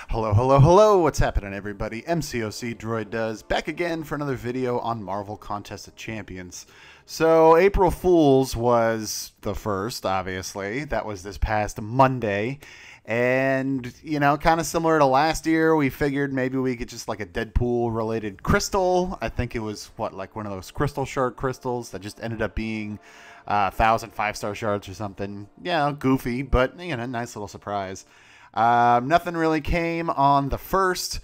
Hello, hello, hello, what's happening everybody? MCOC Droid does, back again for another video on Marvel Contest of Champions. So, April Fool's was the first, obviously. That was this past Monday. And, you know, kind of similar to last year, we figured maybe we could just like a Deadpool-related crystal. I think it was, what, like one of those crystal shard crystals that just ended up being 1,000 5-star shards or something. Yeah, goofy, but, you know, nice little surprise. Nothing really came on the first,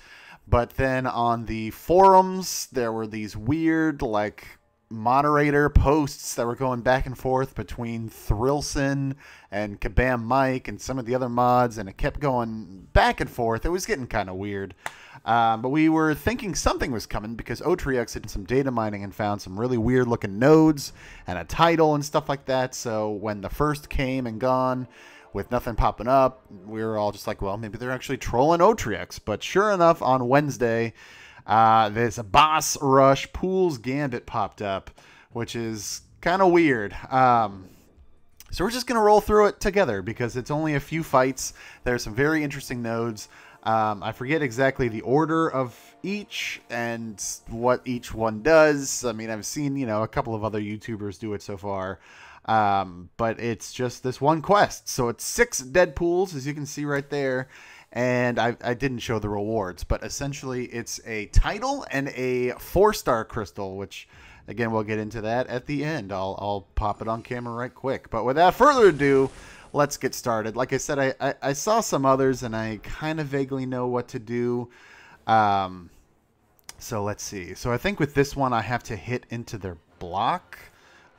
but then on the forums, there were these weird, like, moderator posts that were going back and forth between Thrillson and Kabam Mike and some of the other mods, and it kept going back and forth. It was getting kind of weird. But we were thinking something was coming because Otrix did some data mining and found some really weird looking nodes and a title and stuff like that. So when the first came and gone, with nothing popping up, we were all just like, well, maybe they're actually trolling Otrix. But sure enough, on Wednesday, this Boss Rush Pools Gambit popped up, which is kind of weird. So we're just going to roll through it together because it's only a few fights. There's some very interesting nodes. I forget exactly the order of each and what each one does. I mean, I've seen, you know, a couple of other YouTubers do it so far. But it's just this one quest. So it's 6 Deadpools, as you can see right there. And I didn't show the rewards, but essentially it's a title and a 4-star crystal, which, again, we'll get into that at the end. I'll pop it on camera right quick. But without further ado, let's get started. Like I said, I saw some others, and I kind of vaguely know what to do. So let's see. So I think with this one, I have to hit into their block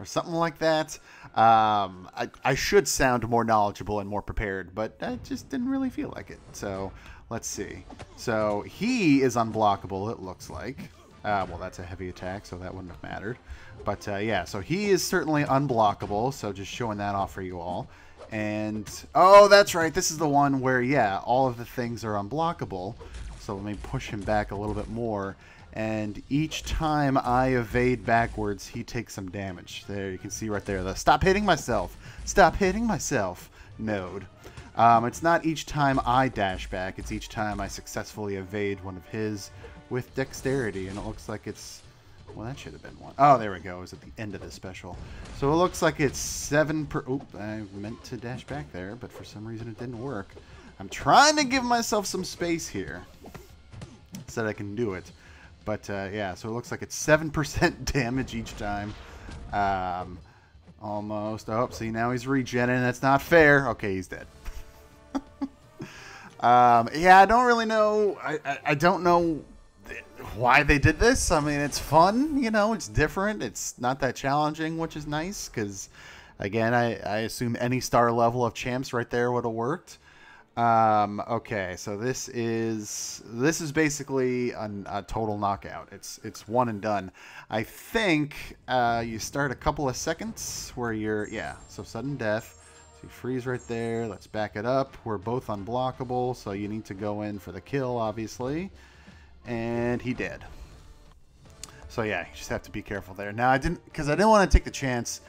or something like that. I should sound more knowledgeable and more prepared, but I just didn't really feel like it. So let's see. So he is unblockable, it looks like. Well, that's a heavy attack, so that wouldn't have mattered. But yeah, so he is certainly unblockable, so just showing that off for you all. And, oh, that's right, this is the one where, yeah, all of the things are unblockable. So let me push him back a little bit more. And each time I evade backwards, he takes some damage. There, you can see right there, the stop hitting myself node. It's not each time I dash back, it's each time I successfully evade one of his with dexterity. And it looks like it's, well, that should have been one. Oh, there we go, it was at the end of the special. So it looks like it's 7 per, oop, I meant to dash back there, but for some reason it didn't work. I'm trying to give myself some space here so that I can do it. But, yeah, so it looks like it's 7% damage each time. Almost. Oh, see, now he's regenerating. That's not fair. Okay, he's dead. Yeah, I don't really know. I don't know why they did this. I mean, it's fun. You know, it's different. It's not that challenging, which is nice. Because, again, I assume any star level of champs right there would have worked. Okay, so this is basically a total knockout. It's one and done. I think you start a couple of seconds where you're, yeah, so sudden death. So you freeze right there. Let's back it up. We're both unblockable, so you need to go in for the kill, obviously. And he did. So yeah, you just have to be careful there. Now I didn't want to take the chance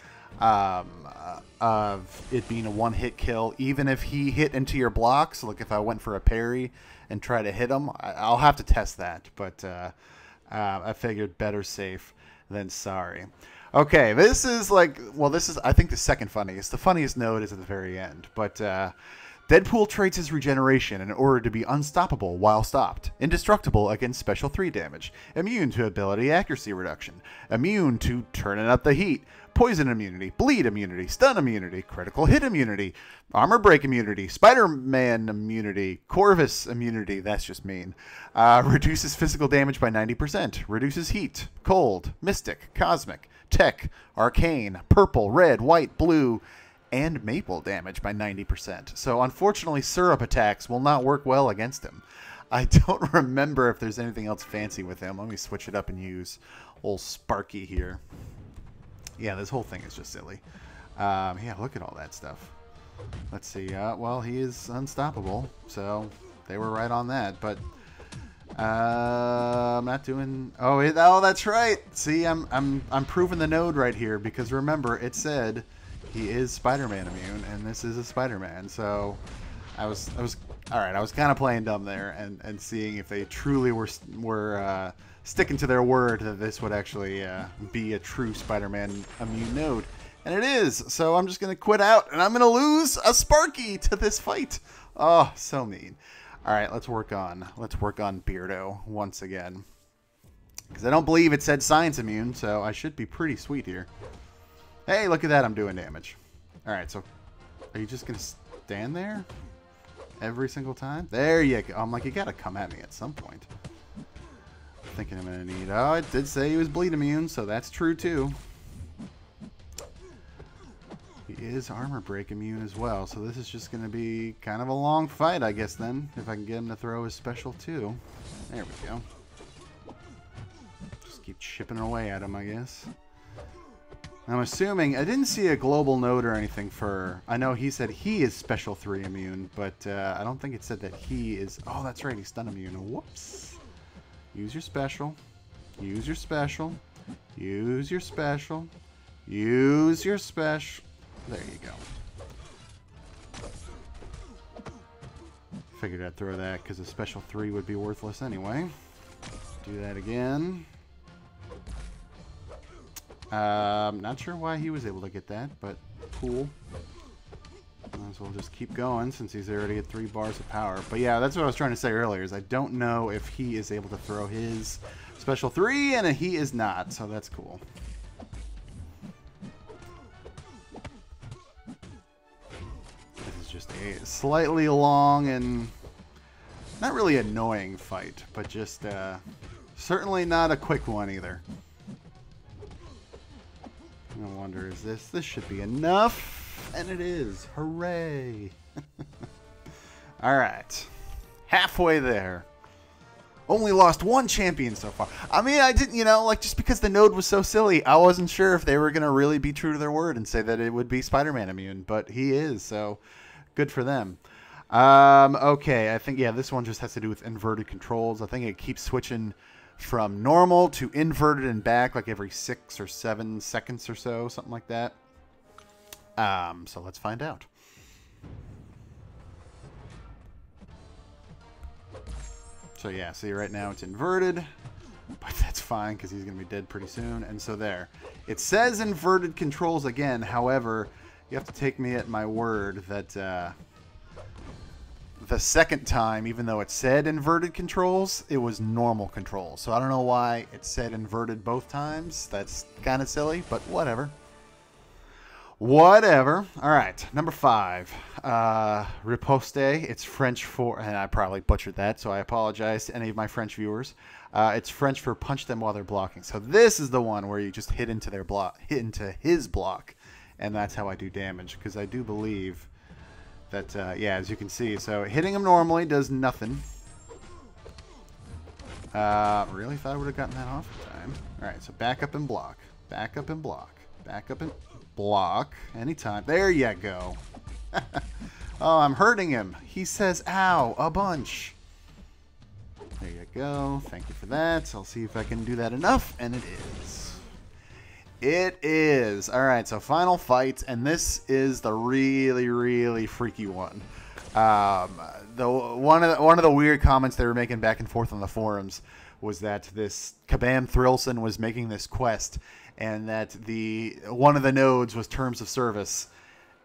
of it being a one-hit kill, even if he hit into your block. So like if I went for a parry and try to hit him, I'll have to test that. But I figured better safe than sorry. Okay, this is like, well, this is, I think, the second funniest. The funniest node is at the very end. But Deadpool trades his regeneration in order to be unstoppable while stopped, indestructible against special 3 damage, immune to ability accuracy reduction, immune to turning up the heat, poison immunity, bleed immunity, stun immunity, critical hit immunity, armor break immunity, Spider-Man immunity, Corvus immunity, that's just mean, reduces physical damage by 90%, reduces heat, cold, mystic, cosmic, tech, arcane, purple, red, white, blue, and maple damage by 90%. So unfortunately, syrup attacks will not work well against him. I don't remember if there's anything else fancy with him. Let me switch it up and use old Sparky here. Yeah, this whole thing is just silly. Yeah, look at all that stuff. Let's see. Well, he is unstoppable, so they were right on that. But I'm not doing. Oh, that's right. See, I'm proving the node right here because remember it said he is Spider-Man immune, and this is a Spider-Man. So all right. I was kind of playing dumb there and seeing if they truly were sticking to their word that this would actually be a true Spider-Man immune node. And it is. So I'm just going to quit out, and I'm going to lose a Sparky to this fight. Oh, so mean. All right, let's work on Beardo once again. Because I don't believe it said science immune, so I should be pretty sweet here. Hey, look at that. I'm doing damage. All right, so are you just going to stand there every single time? There you go. I'm like, you got to come at me at some point. Thinking I'm going to need... Oh, it did say he was bleed immune, so that's true too. He is armor break immune as well, so this is just going to be kind of a long fight, I guess, then, if I can get him to throw his special too. There we go. Just keep chipping away at him, I guess. I'm assuming... I didn't see a global node or anything for... I know he said he is special 3 immune, but I don't think it said that he is... Oh, that's right, he's stun immune. Whoops. Use your special. Use your special. Use your special. Use your special. There you go. Figured I'd throw that because a special 3 would be worthless anyway. Do that again. Not sure why he was able to get that, but cool. Might as well just keep going since he's already at 3 bars of power. But yeah, that's what I was trying to say earlier, is I don't know if he is able to throw his special 3, and he is not, so that's cool. Just a slightly long and not really annoying fight, but just certainly not a quick one either. I wonder, is this should be enough, and it is. Hooray. All right, halfway there. Only lost 1 champion so far. I mean, I didn't, like, just because the node was so silly, I wasn't sure if they were going to really be true to their word and say that it would be Spider-Man immune, but he is, so good for them. Okay, I think, yeah, this one just has to do with inverted controls. I think it keeps switching from normal to inverted and back like every 6 or 7 seconds or so, something like that. So let's find out. So yeah, see right now it's inverted, but that's fine because he's going to be dead pretty soon. And so there. It says inverted controls again, however, you have to take me at my word that the second time, even though it said inverted controls, it was normal controls. So I don't know why it said inverted both times. That's kind of silly, but whatever. Whatever. All right, number 5. Riposte. It's French for, and I probably butchered that, so I apologize to any of my French viewers. It's French for punch them while they're blocking. So this is the one where you just hit into their block, hit into his block, and that's how I do damage, because I do believe that, yeah, as you can see, so hitting him normally does nothing. Really thought I would have gotten that off in time. All right, so back up and block. Back up and block. Back up and block. Anytime. There you go. Oh, I'm hurting him. He says, ow, a bunch. There you go. Thank you for that. I'll see if I can do that enough, and it is. It is. All right, so final fight, and this is the really, really freaky one. One of the weird comments they were making back and forth on the forums was that this Kabam Thrilson was making this quest, and that one of the nodes was terms of service,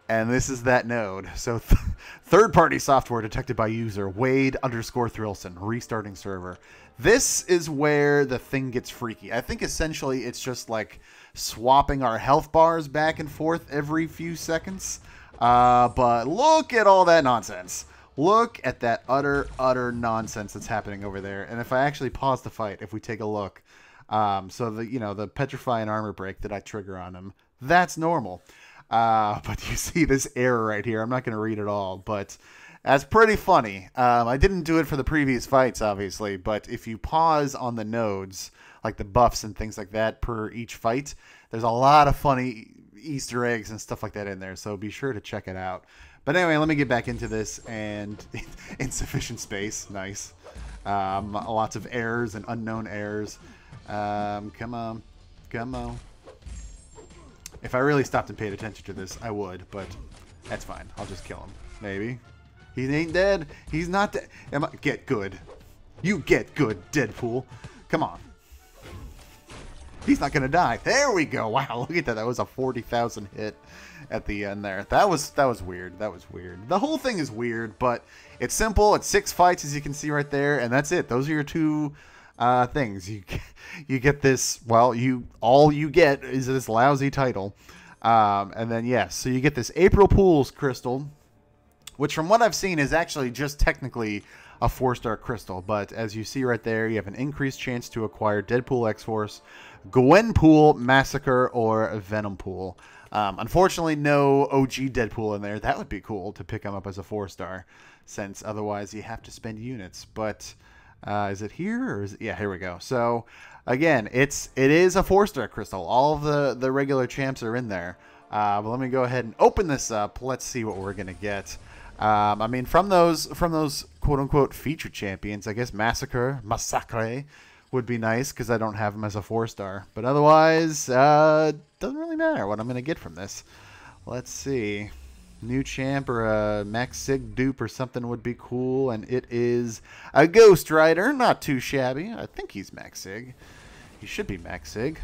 and this is that node. So third-party software detected by user Wade_Thrilson, restarting server. This is where the thing gets freaky. I think essentially it's just like swapping our health bars back and forth every few seconds. But look at all that nonsense. Look at that utter nonsense that's happening over there. And if I actually pause the fight, if we take a look, so the petrify and armor break that I trigger on him, that's normal. But you see this error right here. I'm not going to read it all, but that's pretty funny. I didn't do it for the previous fights, obviously, but if you pause on the nodes, like the buffs and things like that per each fight, there's a lot of funny Easter eggs and stuff like that in there, so be sure to check it out. But anyway, let me get back into this, and insufficient space, nice. Lots of errors and unknown errors. Come on. Come on. If I really stopped and paid attention to this, I would, but that's fine. I'll just kill him. Maybe. He ain't dead. He's not dead. Get good. You get good, Deadpool. Come on. He's not going to die. There we go. Wow, look at that. That was a 40,000 hit at the end there. That was weird. That was weird. The whole thing is weird, but it's simple. It's 6 fights, as you can see right there, and that's it. Those are your 2 things. You get this. Well, all you get is this lousy title, and then yes, so you get this April Fool's crystal, which from what I've seen is actually just technically a 4-star crystal. But as you see right there, you have an increased chance to acquire Deadpool X-Force, Gwenpool, Massacre, or Venompool. Unfortunately, no OG Deadpool in there. That would be cool to pick him up as a 4-star, since otherwise you have to spend units. But is it here? Or is it? Yeah, here we go. So again, it is a 4-star crystal. All of the regular champs are in there. But let me go ahead and open this up. Let's see what we're gonna get. I mean, from those quote-unquote featured champions, I guess Massacre would be nice because I don't have him as a 4-star. But otherwise, doesn't really matter what I'm going to get from this. Let's see. New champ or a Max Sig dupe or something would be cool. And it is a Ghost Rider. Not too shabby. I think he's Max Sig. He should be Max Sig.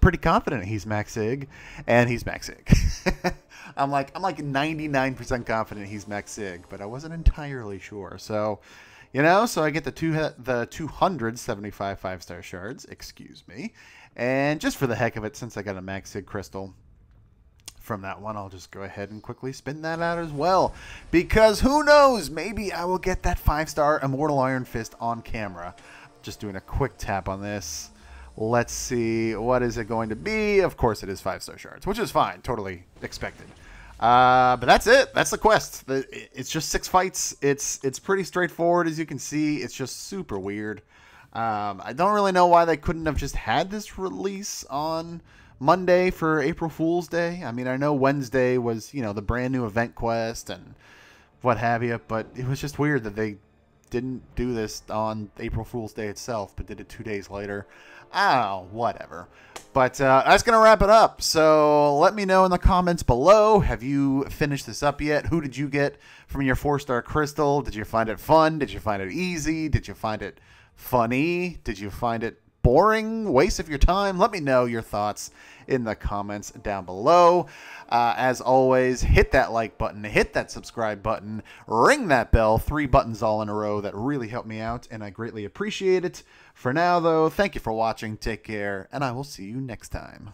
Pretty confident he's Max Sig, and he's Max Sig. I'm like 99% confident he's Max Sig, but I wasn't entirely sure. So, you know, so I get the 275 5-star shards, excuse me, and just for the heck of it, since I got a Max Sig crystal from that one, I'll just go ahead and quickly spin that out as well, because who knows, maybe I will get that 5-star Immortal Iron Fist on camera. Just doing a quick tap on this. Let's see, what is it going to be? Of course it is 5-star shards, which is fine, totally expected. But that's it. That's the quest. It's just 6 fights. It's pretty straightforward, as you can see. It's just super weird. I don't really know why they couldn't have just had this release on Monday for April Fool's Day. I mean, I know Wednesday was, you know, the brand new event quest and what have you, but it was just weird that they didn't do this on April Fool's Day itself, but did it 2 days later. I don't know, whatever. But that's going to wrap it up. So let me know in the comments below. Have you finished this up yet? Who did you get from your 4-star crystal? Did you find it fun? Did you find it easy? Did you find it funny? Did you find it boring? Waste of your time? Let me know your thoughts in the comments down below. As always, hit that like button, hit that subscribe button, ring that bell, 3 buttons all in a row. That really helped me out, and I greatly appreciate it. For now, though, thank you for watching, take care, and I will see you next time.